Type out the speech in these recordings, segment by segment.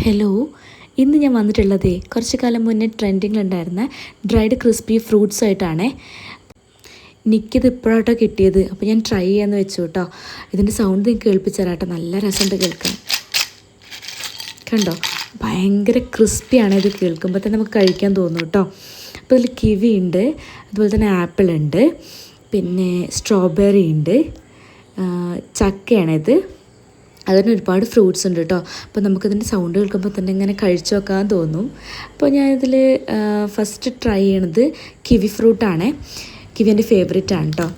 Hello, ഇന്ന് ഞാൻ വന്നിട്ടുള്ളതേ കുറച്ച് കാലം മുന്നേ ട്രെൻഡിങ്ങിലുണ്ടായിരുന്ന ഡ്രൈഡ് ക്രിസ്പി ഫ്രൂട്ട്സ് ആയിട്ടാണേ. എനിക്കിത് ഇപ്പോഴാട്ടോ കിട്ടിയത്. അപ്പോൾ ഞാൻ ട്രൈ ചെയ്യാമെന്ന് വെച്ചു കേട്ടോ. ഇതിൻ്റെ സൗണ്ട് നിങ്ങൾക്ക് കേൾപ്പിച്ചു തരാട്ടോ. നല്ല രസമുണ്ട് കേൾക്കാൻ. കണ്ടോ, ഭയങ്കര ക്രിസ്പിയാണ്. ഇത് കേൾക്കുമ്പോൾ തന്നെ നമുക്ക് കഴിക്കാൻ തോന്നും കേട്ടോ. അപ്പോൾ ഇതിൽ കിവി ഉണ്ട്, അതുപോലെ തന്നെ ആപ്പിൾ ഉണ്ട്, പിന്നെ സ്ട്രോബെറി ഉണ്ട്, ചക്കയാണിത്. അതിന് ഒരുപാട് ഫ്രൂട്ട്സ് ഉണ്ട് കേട്ടോ. അപ്പോൾ നമുക്കിതിൻ്റെ സൗണ്ട് കേൾക്കുമ്പോൾ തന്നെ ഇങ്ങനെ കഴിച്ചു നോക്കാൻ തോന്നും. അപ്പോൾ ഞാനിതിൽ ഫസ്റ്റ് ട്രൈ ചെയ്യണത് കിവി ഫ്രൂട്ടാണ്. കിവി എൻ്റെ ഫേവറേറ്റ് ആണ് കേട്ടോ.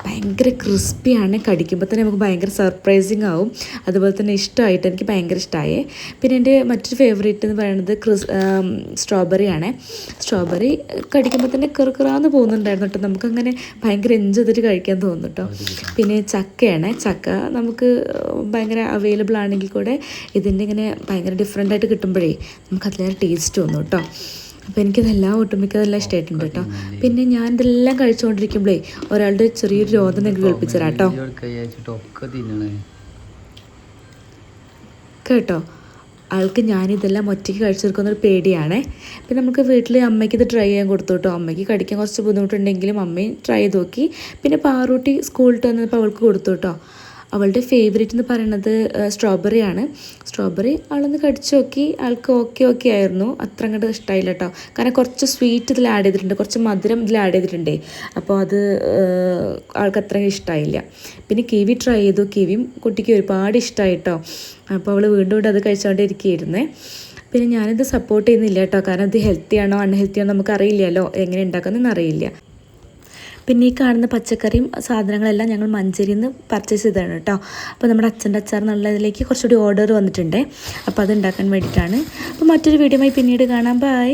ഭയങ്കര ക്രിസ്പിയാണ്. കടിക്കുമ്പോൾ തന്നെ നമുക്ക് ഭയങ്കര സർപ്രൈസിങ് ആവും. അതുപോലെ തന്നെ ഇഷ്ടമായിട്ട് എനിക്ക് ഭയങ്കര ഇഷ്ടമായേ. പിന്നെ എൻ്റെ മറ്റൊരു ഫേവറേറ്റ് എന്ന് പറയുന്നത് സ്ട്രോബെറി ആണ്. സ്ട്രോബെറി കടിക്കുമ്പോൾ തന്നെ കിറുകിറാന്ന് പോകുന്നുണ്ടായിരുന്നു കേട്ടോ. നമുക്കങ്ങനെ ഭയങ്കര എൻജോയ് ചെയ്തിട്ട് കഴിക്കാൻ തോന്നും കേട്ടോ. പിന്നെ ചക്കയാണ്. ചക്ക നമുക്ക് ഭയങ്കര അവൈലബിൾ ആണെങ്കിൽ കൂടെ ഇതിൻ്റെ ഇങ്ങനെ ഭയങ്കര ഡിഫറെൻ്റായിട്ട് കിട്ടുമ്പോഴേ നമുക്ക് അതിലേറെ ടേസ്റ്റ് തോന്നും കേട്ടോ. അപ്പോൾ എനിക്കതെല്ലാം ഒട്ടുമിക്കതെല്ലാം ഇഷ്ടമായിട്ടുണ്ട് കേട്ടോ. പിന്നെ ഞാൻ ഇതെല്ലാം കഴിച്ചുകൊണ്ടിരിക്കുമ്പോഴേ ഒരാളുടെ ചെറിയൊരു രോദനം നിങ്ങൾക്ക് കേൾപ്പിച്ചു തരാം കേട്ടോ. ആൾക്ക് ഞാനിതെല്ലാം ഒറ്റയ്ക്ക് കഴിച്ചു തീർക്കുന്നൊരു പേടിയാണേ. പിന്നെ നമുക്ക് വീട്ടിൽ അമ്മയ്ക്ക് ഇത് ട്രൈ ചെയ്യാൻ കൊടുത്തു കേട്ടോ. അമ്മയ്ക്ക് കടിക്കാൻ കുറച്ച് ബുദ്ധിമുട്ടുണ്ടെങ്കിലും അമ്മയും ട്രൈ ചെയ്ത് നോക്കി. പിന്നെ പാറൂട്ടി സ്കൂളിൽ വന്നപ്പോൾ അവൾക്ക് കൊടുത്തു കേട്ടോ. അവളുടെ ഫേവറേറ്റ് എന്ന് പറയുന്നത് സ്ട്രോബെറി ആണ്. സ്ട്രോബെറി ആളൊന്ന് കടിച്ചു നോക്കി, ആൾക്ക് ഓക്കെ ആയിരുന്നു. അത്ര അങ്ങോട്ട് ഇഷ്ടമായില്ല കേട്ടോ. കാരണം കുറച്ച് സ്വീറ്റ് ഇതിൽ ആഡ് ചെയ്തിട്ടുണ്ട്, കുറച്ച് മധുരം ഇതിൽ ആഡ് ചെയ്തിട്ടുണ്ടേ. അപ്പോൾ അത് ആൾക്ക് അത്രയും ഇഷ്ടമായില്ല. പിന്നെ കിവി ട്രൈ ചെയ്തു. കിവിയും കുട്ടിക്ക് ഒരുപാട് ഇഷ്ടമായി കേട്ടോ. അപ്പോൾ അവൾ വീണ്ടും അത് കഴിച്ചുകൊണ്ടിരിക്കുകയായിരുന്നേ. പിന്നെ ഞാനിത് സപ്പോർട്ട് ചെയ്യുന്നില്ല കേട്ടോ. കാരണം ഇത് ഹെൽത്തി ആണോ അൺഹെൽത്തി ആണോ നമുക്കറിയില്ലല്ലോ, എങ്ങനെ ഉണ്ടാക്കുന്നതെന്ന് അറിയില്ല. പിന്നെ ഈ കാണുന്ന പച്ചക്കറിയും സാധനങ്ങളെല്ലാം ഞങ്ങൾ മഞ്ചേരിയിൽ നിന്ന് പർച്ചേസ് ചെയ്തതാണ് കേട്ടോ. അപ്പോൾ നമ്മുടെ അച്ഛൻ്റെ അച്ചാർ എന്നുള്ളതിലേക്ക് കുറച്ചുകൂടി ഓർഡർ വന്നിട്ടുണ്ട്. അപ്പോൾ അത് ഉണ്ടാക്കാൻ വേണ്ടിയിട്ടാണ്. അപ്പോൾ മറ്റൊരു വീഡിയോയുമായി പിന്നീട് കാണാം. ബൈ.